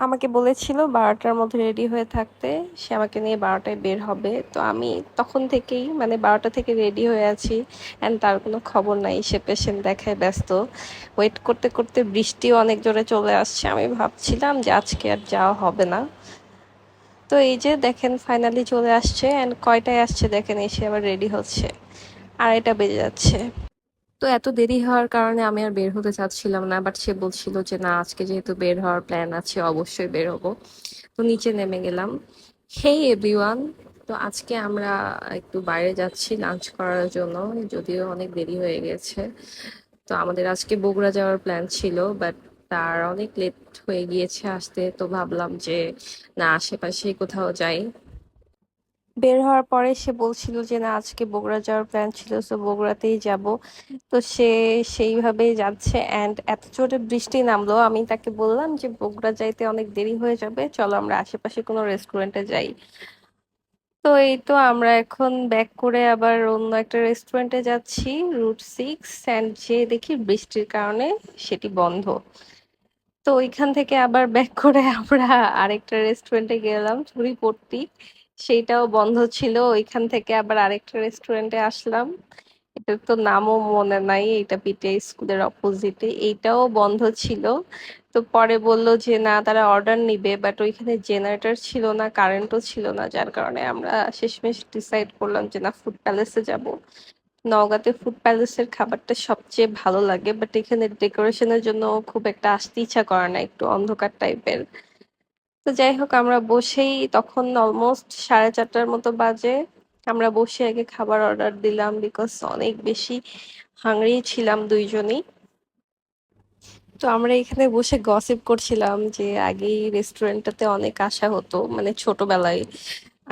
আমাকে বলেছিল 12টার মধ্যে রেডি হয়ে থাকতে। সে আমাকে নিয়ে 12টায় বের হবে। তো আমি তখন থেকেই মানে 12টা থেকে রেডি হয়ে আছি অ্যান্ড তার কোনো খবর নাই। সে পেশেন্ট দেখায় ব্যস্ত। ওয়েট করতে করতে বৃষ্টিও অনেক জোরে চলে আসছে। আমি ভাবছিলাম যে আজকে আর যাওয়া হবে না। তো এই যে দেখেন ফাইনালি চলে আসছে অ্যান্ড কয়টায় আসছে দেখেন, এসে আবার রেডি হচ্ছে। 2:30 বেজে যাচ্ছে। তো এত দেরি হওয়ার কারণে আমি আর বের হতে চাচ্ছিলাম না, বাট সে বলছিল যে না, আজকে যেহেতু বের হওয়ার প্ল্যান আছে অবশ্যই বের হবো। তো নিচে নেমে গেলাম। হেই এভরিওয়ান, তো আজকে আমরা একটু বাইরে যাচ্ছি লাঞ্চ করার জন্য, যদিও অনেক দেরি হয়ে গেছে। তো আমাদের আজকে বগুড়া যাওয়ার প্ল্যান ছিল, বাট তার অনেক লেট হয়ে গিয়েছে আসতে। তো ভাবলাম যে না, আশেপাশে কোথাও যাই। বের হওয়ার পরে সে বলছিল যে না, আজকে বগুড়া যাওয়ার প্ল্যান ছিল, তো বগুড়াতেই যাব। তো সে সেইভাবেই যাচ্ছে অ্যান্ড এত জোরে বৃষ্টি নামলো, আমি তাকে বললাম যে বগুড়া যাইতে অনেক দেরি হয়ে যাবে, চলো আমরা আশেপাশে কোনো রেস্টুরেন্টে যাই। তো এই তো আমরা এখন ব্যাক করে আবার অন্য একটা রেস্টুরেন্টে যাচ্ছি, রুট 6, অ্যান্ড যে দেখি বৃষ্টির কারণে সেটি বন্ধ। তো ওইখান থেকে আবার ব্যাক করে আমরা আরেকটা রেস্টুরেন্টে গেলাম, চুরিপট্টি। সেইটাও বন্ধ ছিল। ওইখান থেকে আবার আরেকটা রেস্টুরেন্টে আসলাম। এটার তো নামও মনে নাই, এটা পিটিআই স্কুলের অপোজিটে, এইটাও বন্ধ ছিল। তো পরে বলল যে না, তারা অর্ডার নিবে, বাট ওইখানে জেনারেটর ছিল না, কারেন্টও ছিল না, যার কারণে আমরা শেষমেশ ডিসাইড করলাম যে না, ফুড প্যালেসে যাব। নওগাঁতে ফুড প্যালেসের খাবারটা সবচেয়ে ভালো লাগে, বাট এখানে ডেকোরেশনের জন্য খুব একটা আসতে ইচ্ছা করে না, একটু অন্ধকার টাইপের। তো যাই হোক, আমরা বসেই তখন অলমোস্ট 4:30টার মতো বাজে। আমরা বসে আগে খাবার অর্ডার দিলাম, বিকজ অনেক বেশি হাংরি ছিলাম দুইজনই। তো আমরা এখানে বসে গসিপ করছিলাম যে আগে এই রেস্টুরেন্টটাতে অনেক আসা হতো, মানে ছোটবেলায়।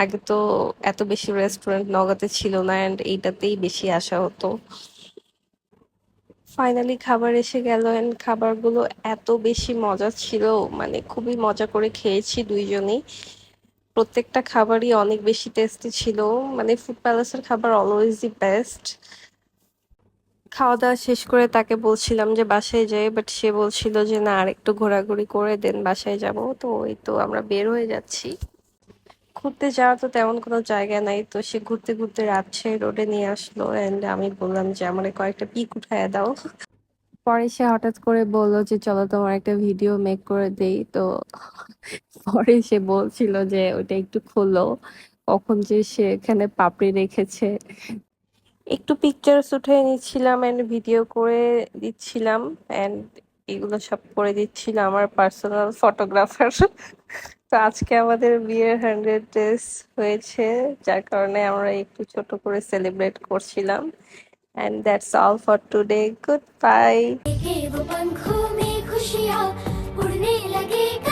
আগে তো এত বেশি রেস্টুরেন্ট নগাঁতে ছিল না, অ্যান্ড এইটাতেই বেশি আসা হতো। ফাইনালি খাবার এসে গেল এন্ড খাবারগুলো এত বেশি মজা ছিল, মানে খুবই মজা করে খেয়েছি দুইজনেই। প্রত্যেকটা খাবারই অনেক বেশি টেস্টি ছিল। মানে ফুড প্যালেসের খাবার অলওয়েজ দি বেস্ট। খাওয়া দাওয়া শেষ করে তাকে বলছিলাম যে বাসায় যাই, বাট সে বলছিল যে না, আর একটু ঘোরাঘুরি করে দেন বাসায় যাব। তো এই তো আমরা বের হয়ে যাচ্ছি। ঘুরতে যাওয়ার তো তেমন কোনো জায়গা নাই, তো সে ঘুরতে ঘুরতে রাজশাহী রোডে নিয়ে আসলো এন্ড আমি বললাম যে আমার কয়েকটা পিক উঠায় দাও। পরে সে হঠাৎ করে বলল যে চলো তোমার একটা ভিডিও মেক করে দেই। তো পরে সে বলছিল যে ওটা একটু খোলো, কখন যে সে এখানে পাপড়ি রেখেছে। একটু পিকচার্স উঠে নিচ্ছিলাম এন্ড ভিডিও করে দিচ্ছিলাম, এন্ড এগুলো সব করে দিচ্ছিল আমার পার্সোনাল ফটোগ্রাফার। তো আজকে আমাদের বিয়ের 100 ডেজ হয়েছে, যার কারণে আমরা একটু ছোট করে সেলিব্রেট করছিলাম। And that's all for today. Goodbye. के वो पंखों में खुशियाँ उड़ने लगे।